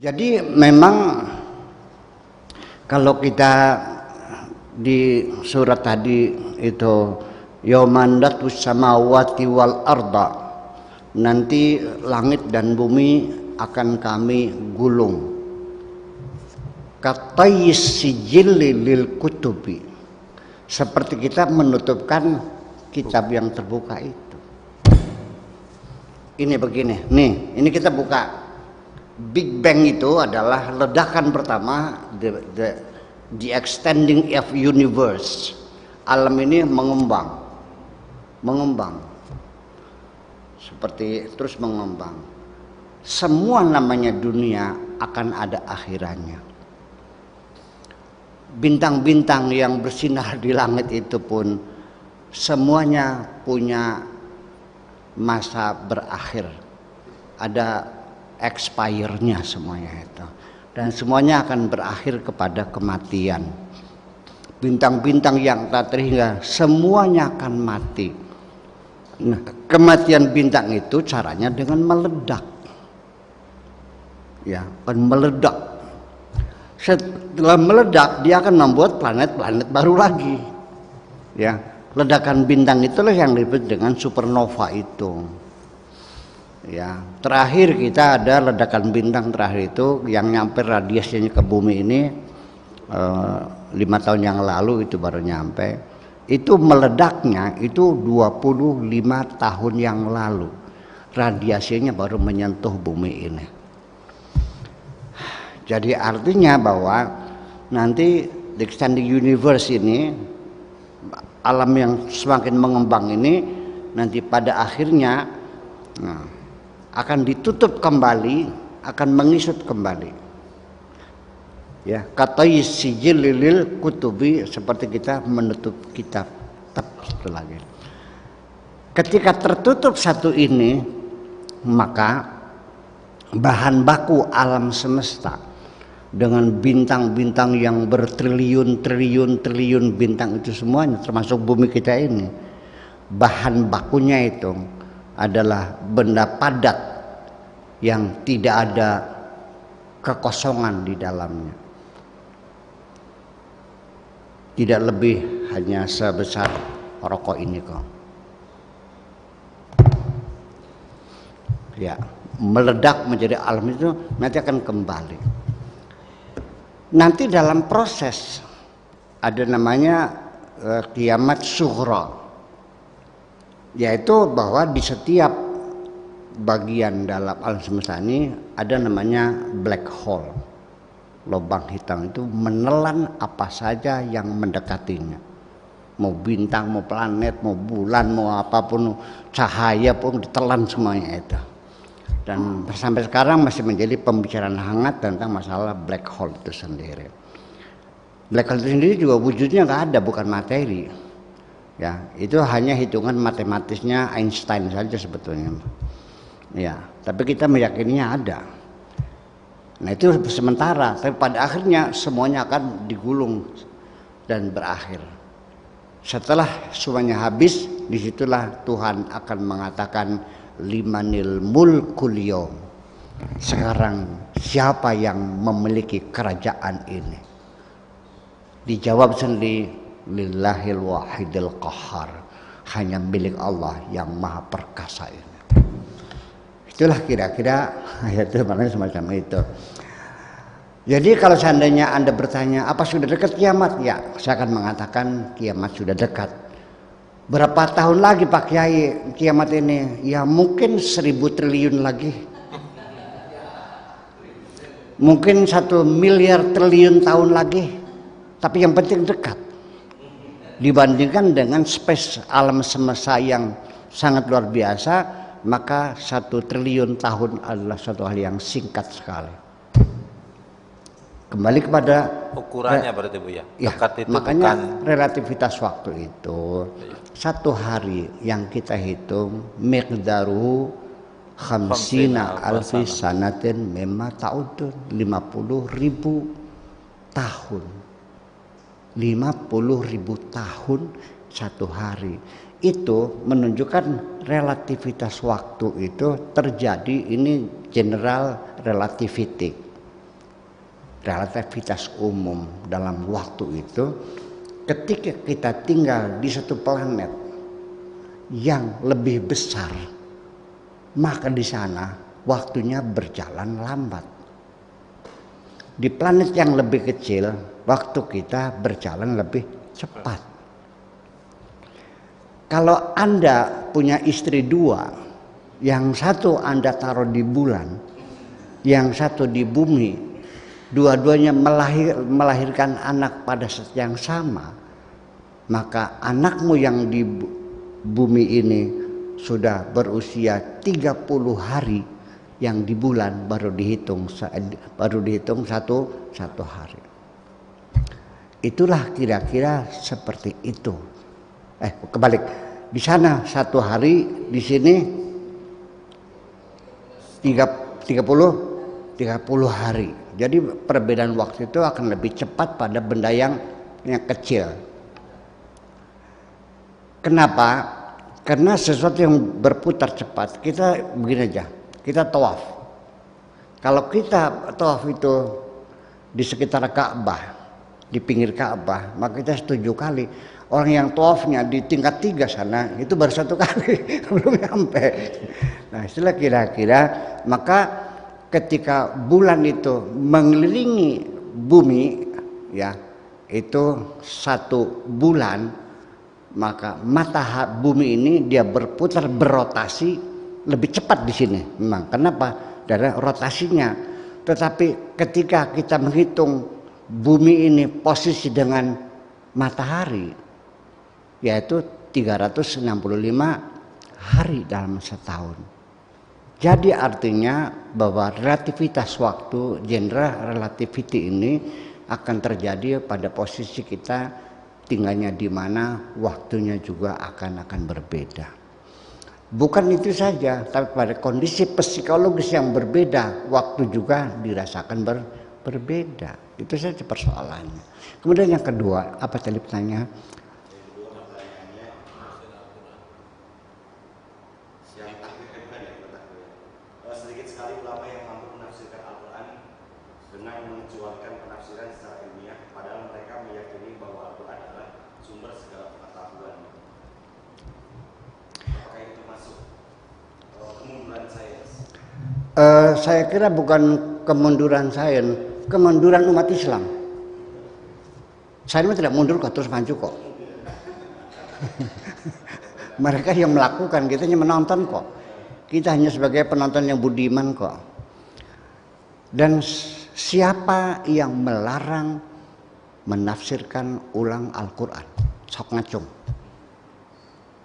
Jadi memang kalau kita di surat tadi itu yaumandatus samawati wal arda, nanti langit dan bumi akan kami gulung. Katayis sijilli lil kutubi, seperti kita menutupkan kitab yang terbuka itu. Ini begini, nih, ini kita buka. Big Bang itu adalah ledakan pertama, the extending of universe. Alam ini mengembang, seperti terus mengembang. Semua namanya dunia akan ada akhirannya. Bintang-bintang yang bersinar di langit itu pun semuanya punya masa berakhir, ada expire-nya semuanya itu, dan semuanya akan berakhir kepada kematian. Bintang-bintang yang tak terhingga semuanya akan mati. Nah, kematian bintang itu caranya dengan meledak, ya, akan meledak. Setelah meledak dia akan membuat planet-planet baru lagi, ya. Ledakan bintang itulah yang disebut dengan supernova itu. Ya, terakhir kita ada ledakan bintang terakhir itu yang nyampe radiasinya ke bumi ini 5 tahun yang lalu itu baru nyampe. Itu meledaknya itu 25 tahun yang lalu. Radiasinya baru menyentuh bumi ini. Jadi artinya bahwa nanti the extending universe ini, alam yang semakin mengembang ini, nanti pada akhirnya akan ditutup kembali, akan mengisut kembali. Ya, katayis sijilli lil kutubi, seperti kita menutup kitab satu lagi. Ketika tertutup satu ini, maka bahan baku alam semesta dengan bintang-bintang yang bertriliun-triliun bintang itu semuanya, termasuk bumi kita ini, bahan bakunya itu adalah benda padat yang tidak ada kekosongan di dalamnya. Tidak lebih hanya sebesar rokok ini kok. Ya, meledak menjadi alam itu nanti akan kembali. Nanti dalam proses ada namanya kiamat sughra, yaitu bahwa di setiap bagian dalam alam semesta ini ada namanya black hole, lubang hitam. Itu menelan apa saja yang mendekatinya, mau bintang, mau planet, mau bulan, mau apapun, cahaya pun ditelan semuanya itu. Dan sampai sekarang masih menjadi pembicaraan hangat tentang masalah black hole itu sendiri. Black hole itu sendiri juga wujudnya nggak ada, bukan materi. Ya, itu hanya hitungan matematisnya Einstein saja sebetulnya. Ya, tapi kita meyakininya ada. Nah, itu sementara, tapi pada akhirnya semuanya akan digulung dan berakhir. Setelah semuanya habis, disitulah Tuhan akan mengatakan limanil mulkul yaum. Sekarang siapa yang memiliki kerajaan ini? Dijawab sendiri, lillahil wahidil qahar, hanya milik Allah yang maha perkasa ini. Itulah kira-kira ayat itu, maknanya semacam itu. Jadi kalau seandainya Anda bertanya apa sudah dekat kiamat, ya saya akan mengatakan kiamat sudah dekat. Berapa tahun lagi Pak Kiai kiamat ini? Ya mungkin 1000 triliun lagi, mungkin 1 miliar triliun tahun lagi. Tapi yang penting dekat. Dibandingkan dengan space alam semesta yang sangat luar biasa, maka 1 triliun tahun adalah suatu hal yang singkat sekali. Kembali kepada ukurannya berarti Bu ya. Dekat itu makanya bukan relativitas waktu itu. Satu hari yang kita hitung miqdaru khamsina alfi sanatin mimma ta'udun, 50.000 tahun. 50.000 tahun satu hari. Itu menunjukkan relativitas waktu itu terjadi, ini general relativity. relativitas umum dalam waktu itu, ketika kita tinggal di satu planet yang lebih besar, maka di sana waktunya berjalan lambat. Di planet yang lebih kecil, waktu kita berjalan lebih cepat. Kalau Anda punya istri dua, yang satu Anda taruh di bulan, yang satu di bumi, dua-duanya melahirkan anak pada saat yang sama, maka anakmu yang di bumi ini sudah berusia 30 hari, yang di bulan baru dihitung satu hari. Itulah kira-kira seperti itu. Kebalik, di sana 1 hari, di sini 30 hari. Jadi perbedaan waktu itu akan lebih cepat pada benda yang kecil. Kenapa? Karena sesuatu yang berputar cepat, kita begini aja, kita tawaf. Kalau kita tawaf itu di sekitar Ka'bah, di pinggir Ka'bah, maka kita 7 kali. Orang yang tawafnya di tingkat 3 sana, itu baru 1 kali, belum sampai. Nah, istilah kira-kira, maka ketika bulan itu mengelilingi bumi, ya, itu 1 bulan, maka bumi ini dia berputar, berotasi lebih cepat di sini. Memang kenapa? Dari rotasinya. Tetapi ketika kita menghitung bumi ini posisi dengan matahari, yaitu 365 hari dalam setahun. Jadi artinya bahwa relativitas waktu, general relativity ini akan terjadi pada posisi kita tinggalnya di mana, waktunya juga akan berbeda. Bukan itu saja, tapi pada kondisi psikologis yang berbeda, waktu juga dirasakan berbeda. Itu saja persoalannya. Kemudian yang kedua, apa tadi pertanyaan? Sedikit sekali ulama yang mampu menafsirkan Al-Quran dengan mengecualikan penafsiran secara ilmiah, padahal mereka meyakini bahwa Al-Quran adalah sumber segala pengetahuan. Apakah itu masuk kemunduran sains? Saya kira bukan kemunduran sains, kemunduran umat Islam. Saya tidak mundur kok, terus maju kok. Mereka yang melakukan, kita hanya menonton kok. Kita hanya sebagai penonton yang budiman kok. Dan siapa yang melarang menafsirkan ulang Al-Quran? Sok ngacung.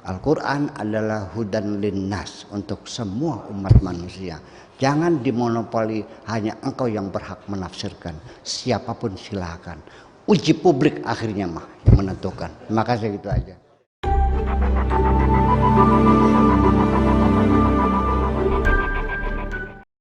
Al-Quran adalah hudan linnas, untuk semua umat manusia. Jangan dimonopoli hanya engkau yang berhak menafsirkan. Siapapun silakan. Uji publik akhirnya yang menentukan. Terima kasih, gitu aja.